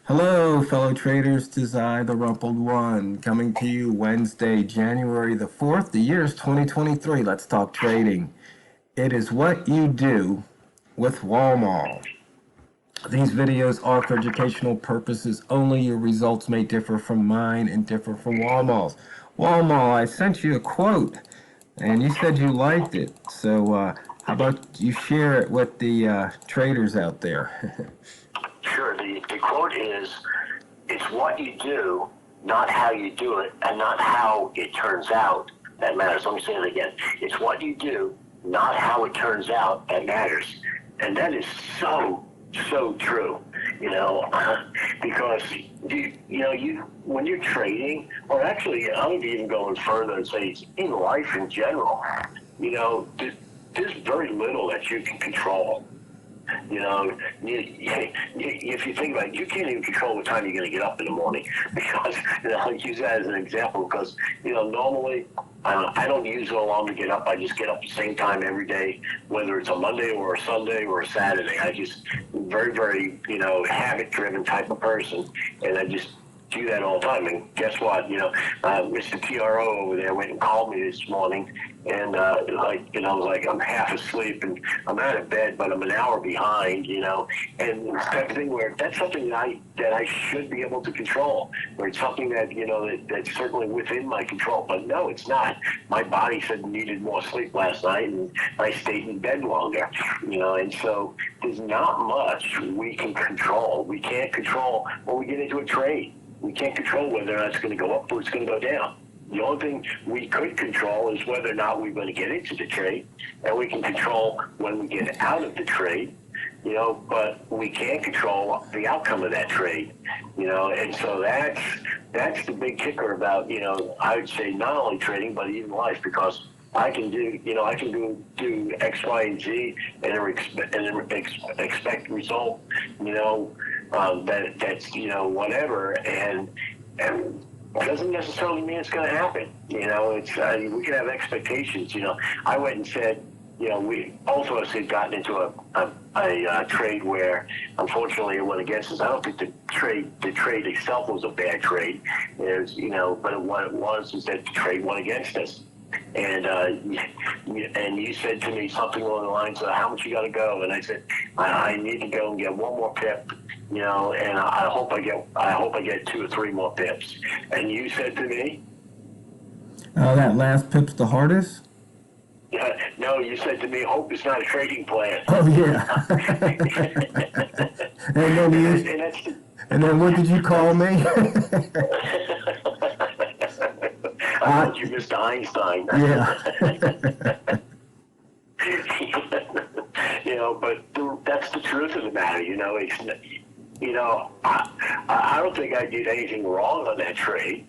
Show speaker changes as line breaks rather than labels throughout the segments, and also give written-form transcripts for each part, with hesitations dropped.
Hello, fellow traders. Tis I, the Rumpled One, coming to you Wednesday, January the 4th. The year is 2023. Let's talk trading. It is what you do with Walmal. These videos are for educational purposes only. Your results may differ from mine and differ from Walmal's. Walmal, I sent you a quote, and you said you liked it. So how about you share it with the traders out there?
Sure. The quote is, it's what you do, not how you do it, and not how it turns out that matters. Let me say it again. It's what you do, not how it turns out that matters. And that is so true, because when you're trading, or actually, I would even go further and say it's in life in general, there's very little that you can control. If you think about it, you can't even control what time you're going to get up in the morning because, I use that as an example because, normally I don't use an alarm to get up. I just get up the same time every day, whether it's a Monday or a Sunday or a Saturday. I just very, very, habit-driven type of person, and I just do that all the time. And guess what? Mr. TRO over there went and called me this morning, and I was like, I'm half asleep and I'm out of bed, but I'm an hour behind, and it's that thing where that's something that I should be able to control, where it's something that, that's certainly within my control. But no, it's not. My body said needed more sleep last night, and I stayed in bed longer, and so there's not much we can control. We can't control when we get into a trade. We can't control whether or not it's going to go up or it's going to go down. The only thing we could control is whether or not we're going to get into the trade, and we can control when we get out of the trade, but we can't control the outcome of that trade, and so that's the big kicker about, I would say not only trading, but even life, because I can do X, Y, and Z and expect result, that's whatever, and doesn't necessarily mean it's going to happen. We can have expectations. I went and said, we both of us had gotten into a trade where, unfortunately, it went against us. I don't think the trade itself was a bad trade. It was, but what it was is that the trade went against us. And you said to me something along the lines of, how much you got to go? And I said, I need to go and get one more pip, and I hope I get 2 or 3 more pips. And you said to me,
that last pip's the hardest?
No, you said to me, hope is not a trading plan.
Oh, yeah. and then what did you call me?
I thought you missed Einstein.
Yeah.
But that's the truth of the matter. I don't think I did anything wrong on that trade.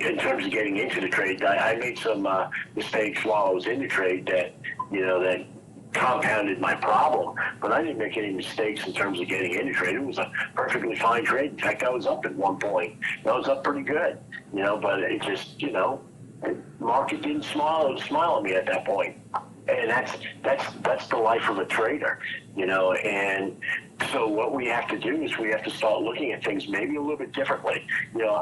In terms of getting into the trade, I made some mistakes while I was in the trade that compounded my problem, but I didn't make any mistakes in terms of getting into trade. It was a perfectly fine trade. In fact, I was up at one point. I was up pretty good, but it just, the market didn't smile at me at that point. And that's the life of a trader, and so what we have to do is we have to start looking at things maybe a little bit differently.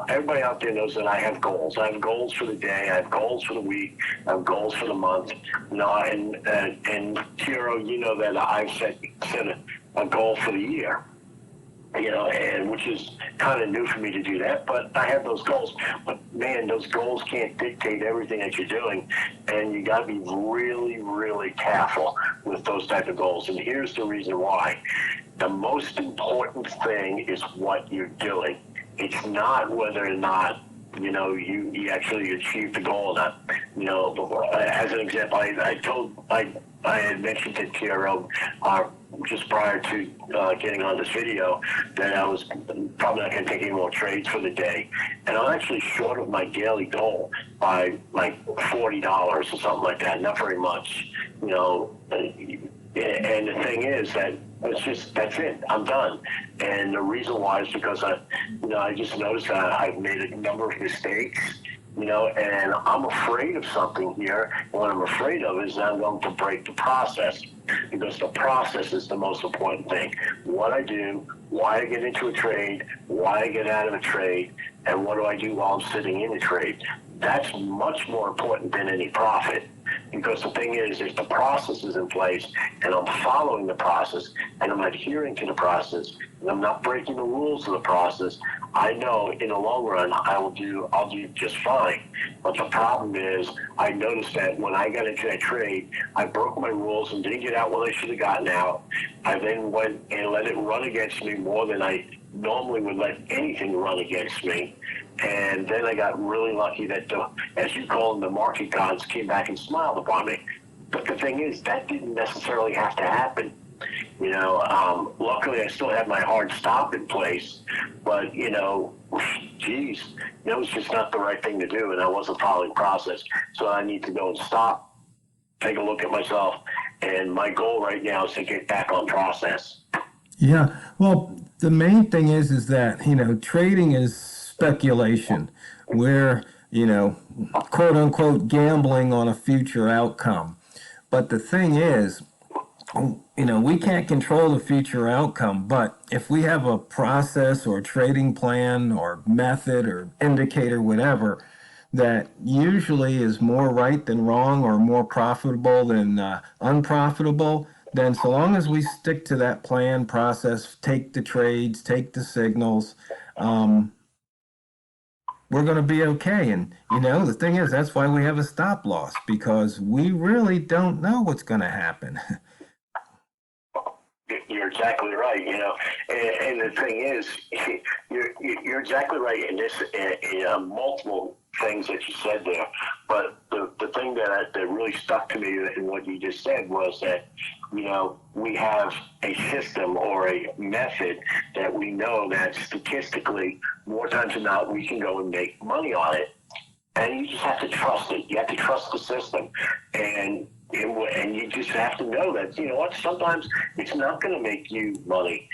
Everybody out there knows that I have goals. I have goals for the day. I have goals for the week. I have goals for the month. And Tiro, that I've set a goal for the year. And which is kind of new for me to do that, but I have those goals. But man, those goals can't dictate everything that you're doing, and you got to be really, really careful with those type of goals. And here's the reason why. The most important thing is what you're doing. It's not whether or not you actually achieve the goal or not. As an example, I had mentioned to TRO just prior to getting on this video that I was probably not going to take any more trades for the day, and I'm actually short of my daily goal by like $40 or something like that. Not very much, And the thing is that that's it. I'm done. And the reason why is because I just noticed that I've made a number of mistakes, and I'm afraid of something here. And what I'm afraid of is I'm going to break the process, because the process is the most important thing. What I do, why I get into a trade, why I get out of a trade, and what do I do while I'm sitting in the trade. That's much more important than any profit. Because the thing is, if the process is in place and I'm following the process and I'm adhering to the process and I'm not breaking the rules of the process, I know in the long run I'll do just fine. But the problem is, I noticed that when I got into that trade, I broke my rules and didn't get out when I should have gotten out. I then went and let it run against me more than I normally would let anything run against me. And then I got really lucky that, as you call them, the market gods came back and smiled upon me. But the thing is, that didn't necessarily have to happen. Luckily I still had my hard stop in place, but, geez, it was just not the right thing to do, and I wasn't following process. So I need to go and stop, take a look at myself, and my goal right now is to get back on process.
Yeah. Well, the main thing is that, trading is speculation. We're, quote unquote, gambling on a future outcome. But the thing is, we can't control the future outcome, but if we have a process or trading plan or method or indicator, whatever, that usually is more right than wrong or more profitable than unprofitable, then so long as we stick to that plan, process, take the trades, take the signals, we're going to be okay. And, the thing is, that's why we have a stop loss, because we really don't know what's going to happen.
You're exactly right, and the thing is, you're exactly right in this, in multiple things that you said there. But the thing that really stuck to me in what you just said was that, we have a system or a method that we know that statistically, more times than not, we can go and make money on it. And you just have to trust it. You have to trust the system. And you just have to know that, sometimes it's not going to make you money.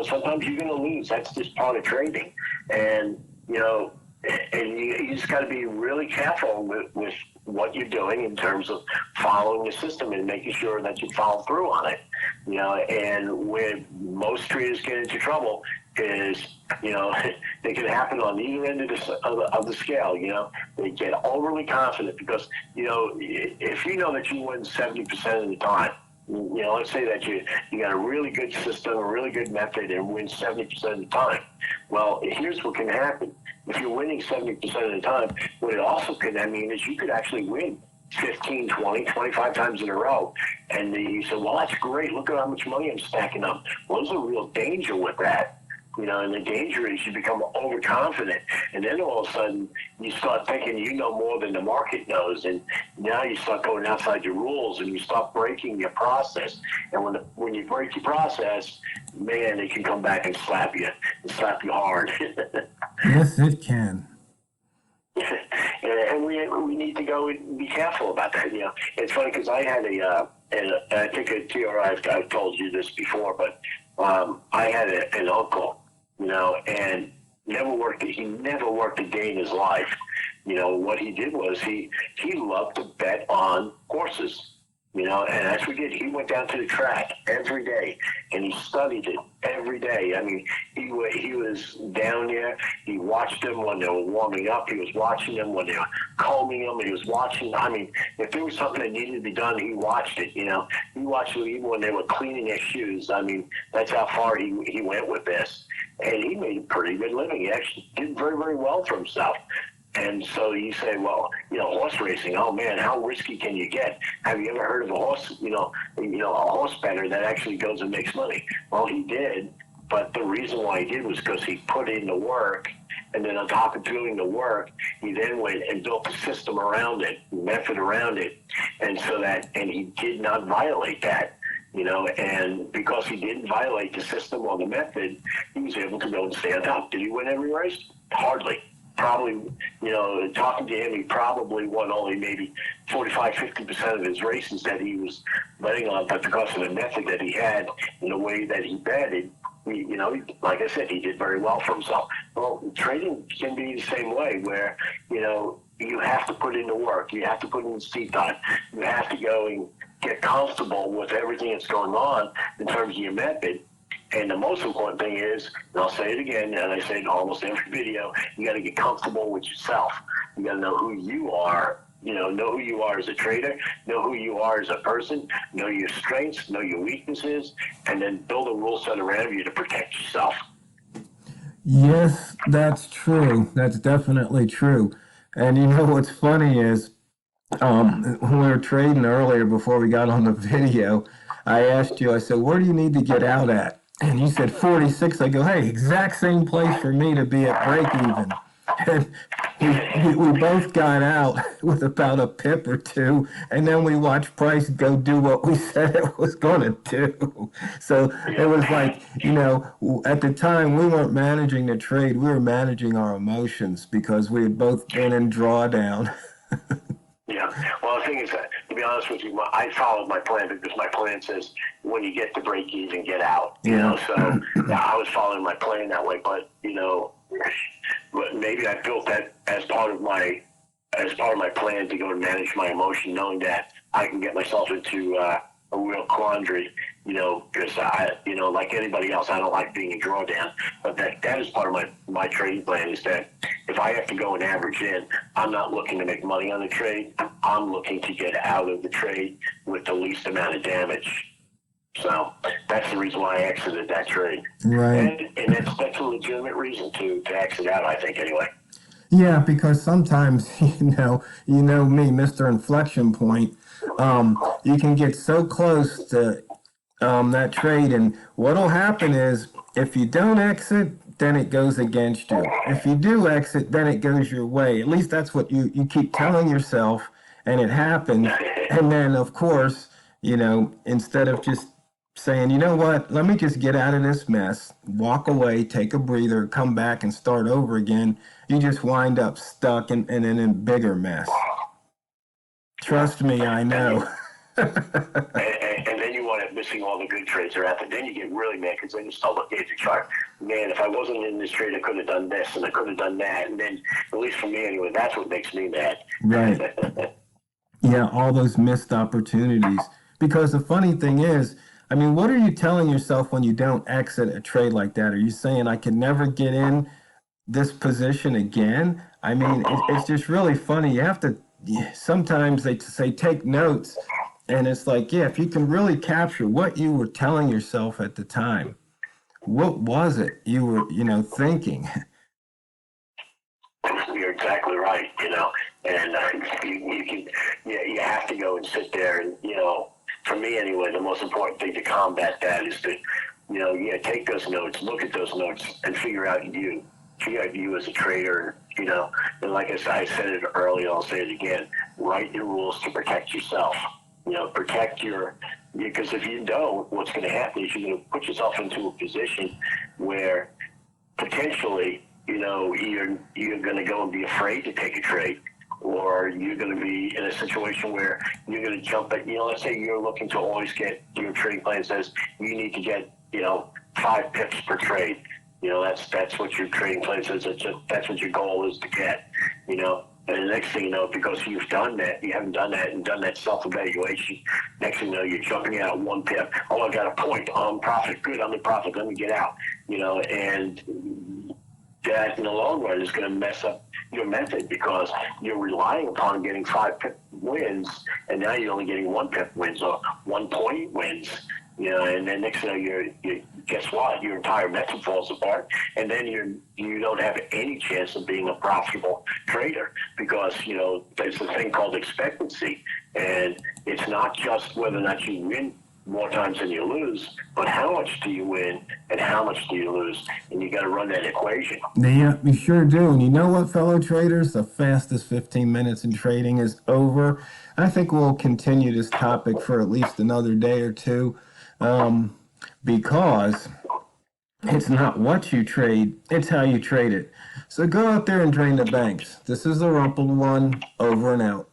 Sometimes you're going to lose. That's just part of trading. And, and you just got to be really careful with what you're doing in terms of following the system and making sure that you follow through on it. And where most traders get into trouble is, they can happen on either end of the scale. They get overly confident because, if you know that you win 70% of the time, let's say that you got a really good system, a really good method, and win 70% of the time. Well, here's what can happen. If you're winning 70% of the time, what it also could mean is you could actually win 15, 20, 25 times in a row. And you say, well, that's great. Look at how much money I'm stacking up. Well, there's a real danger with that. And the danger is you become overconfident, and then all of a sudden you start thinking you know more than the market knows, and now you start going outside your rules, and you start breaking your process. And when you break your process, man, they can come back and slap you hard.
Yes, it can.
And we need to go and be careful about that. It's funny because I had and I think at TRI I've told you this before, but I had an uncle, and he never worked a day in his life. What he did was he loved to bet on horses. And that's what he did. He went down to the track every day, and he studied it every day. I mean, he was down there. He watched them when they were warming up. He was watching them when they were combing them. He was watching. I mean, if there was something that needed to be done, he watched it. He watched it even when they were cleaning their shoes. I mean, that's how far he went with this. And he made a pretty good living. He actually did very, very well for himself. And so you say, well, horse racing, oh man, how risky can you get? Have you ever heard of a horse, a horse bettor that actually goes and makes money? Well, he did, but the reason why he did was because he put in the work, and then on top of doing the work, he then went and built a system around it, method around it, and he did not violate that. And because he didn't violate the system or the method, he was able to go and stay on top. Did he win every race? Hardly. Probably, talking to him, he probably won only maybe 45, 50% of his races that he was betting on, but because of the method that he had and the way that he betted, like I said, he did very well for himself. Well, trading can be the same way where, you have to put in the work. You have to put in the seat time. You have to go and get comfortable with everything that's going on in terms of your method. And the most important thing is, and I'll say it again, and I say it in almost every video, you got to get comfortable with yourself. You got to know who you are. Know who you are as a trader, know who you are as a person, know your strengths, know your weaknesses, and then build a rule set around you to protect yourself.
Yes, that's true. That's definitely true. And you know what's funny is, when we were trading earlier before we got on the video, I asked you, I said, where do you need to get out at? And you said 46. I go, hey, exact same place for me to be at break even. And we both got out with about a pip or two, and then we watched price go do what we said it was going to do. So it was like, at the time we weren't managing the trade, we were managing our emotions because we had both been in drawdown.
Yeah. Well, the thing is that, to be honest with you, I followed my plan because my plan says when you get to break even, get out. So yeah, I was following my plan that way. But maybe I built that as part of my plan to go and manage my emotion, knowing that I can get myself into a real quandary. Because like anybody else, I don't like being in drawdown. But that is part of my trading plan, is that if I have to go and average in, I'm not looking to make money on the trade. I'm looking to get out of the trade with the least amount of damage. So that's the reason why I exited that trade.
Right.
And that's a legitimate reason to exit out, I think, anyway.
Yeah, because sometimes, me, Mr. Inflection Point, you can get so close to that trade, and what'll happen is if you don't exit, then it goes against you. If you do exit, then it goes your way. At least that's what you keep telling yourself, and it happens. And then, of course, instead of just saying, you know what, let me just get out of this mess, walk away, take a breather, come back and start over again, you just wind up stuck and in a bigger mess. Trust me, I know.
And then you wind up missing all the good trades are out there. Then you get really mad because then you start looking at your chart. Man, if I wasn't in this trade, I could have done this and I could have done that. And then, at least for me anyway, that's what makes me mad.
Right. Yeah, all those missed opportunities. Because the funny thing is, I mean, what are you telling yourself when you don't exit a trade like that? Are you saying I can never get in this position again? I mean, it's just really funny. You have to, sometimes they say take notes, and it's like, yeah, if you can really capture what you were telling yourself at the time, what was it you were, thinking?
You're exactly right, and you have to go and sit there and, for me anyway, the most important thing to combat that is to, take those notes, look at those notes, and figure out you as a trader, and like I said it earlier, I'll say it again, write your rules to protect yourself, because if you don't, what's going to happen is you're going to put yourself into a position where potentially, you're going to go and be afraid to take a trade, or you're going to be in a situation where you're going to jump at, let's say you're looking to always get, your trading plan says you need to get, 5 pips per trade. That's what your trading plan says. That's what your goal is to get, and the next thing you know, because you've done that, you haven't done that and done that self-evaluation, next thing you know, you're jumping out 1 pip. Oh, I got a point. I'm in profit. Good, I'm in profit. Let me get out, and that in the long run is going to mess up your method because you're relying upon getting 5 pip wins, and now you're only getting 1 pip wins or 1 point wins. And then next thing you guess what? Your entire method falls apart, and then you don't have any chance of being a profitable trader because there's a thing called expectancy, and it's not just whether or not you win more times than you lose, but how much do you win and how much do you lose, and you got to run that equation.
Yeah, you sure do. And you know what, fellow traders? The fastest 15 minutes in trading is over. I think we'll continue this topic for at least another day or two. Because it's not what you trade, it's how you trade it. So go out there and drain the banks. This is TheRumpledOne, over and out.